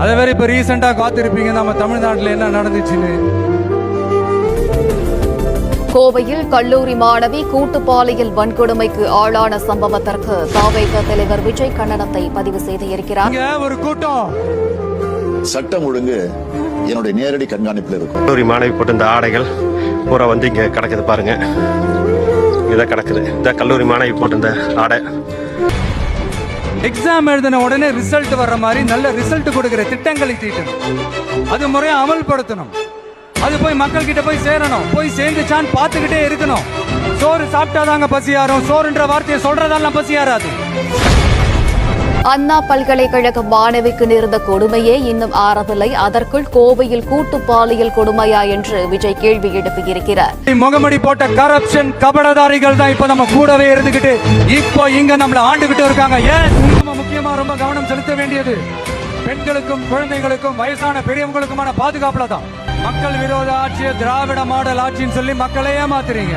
அதே மாதிரி இப்ப ரீசெண்டா காத்திருப்பீங்க நம்ம தமிழ்நாட்டில் என்ன நடந்துச்சுன்னு. கோவையில் கல்லூரி மாணவி கூட்டு பாலியல் வன்கொடுமைக்கு ஆளான சம்பவத்திற்கு தாவேக தலைவர் விஜய் கண்டனத்தை பதிவு செய்திருக்கிறார். ஒரு கூட்டம் சட்டம் ஒழுங்கு என்னுடைய நேரடி கண்காணிப்பில் இருக்கும். கல்லூரி மாணவி போட்டு இந்த ஆடைகள் பூரா இங்க கிடக்குது பாருங்க. இதை கிடக்குது இந்த கல்லூரி மாணவி போட்டு இந்த ஆடை. எக்ஸாம் எழுதின உடனே ரிசல்ட் வர்ற மாதிரி நல்ல ரிசல்ட் கொடுக்கிற திட்டங்களை தீட்டணும், அது முறையா அமல்படுத்தணும், அது போய் மக்கள் கிட்ட போய் சேரணும். போய் சேர்ந்துச்சான்னு பார்த்துக்கிட்டே இருக்கணும். சோறு சாப்பிட்டாதாங்க பசியாரும், சோறுன்ற வார்த்தையை சொல்றதெல்லாம் பசியாராது. அண்ணா பல்கலைக்கழக மாணவிக்கு நேர்ந்த கொடுமையே இன்னும் ஆறவில்லை. அதற்குள் கோவையில் கூட்டு பாலியல் கொடுமையா என்று விஜய் கேள்வி எழுப்பியிருக்கிறார். முகமடி போட்ட கரப்ஷன் கபடதாரிகள் தான் இப்ப நம்ம கூடவே இருந்துகிட்டு இப்போ இங்க நம்மள ஆண்டுகிட்டு இருக்காங்க. ஏன் முக்கியமா ரொம்ப கவனம் செலுத்த வேண்டியது பெண்களுக்கும் குழந்தைகளுக்கும் வயசான பெரியவங்களுக்குமான பாதுகாப்புல தான். மக்கள் விரோத ஆட்சியை திராவிட மாடல் ஆட்சின்னு சொல்லி மக்களையே ஏமாத்துறீங்க.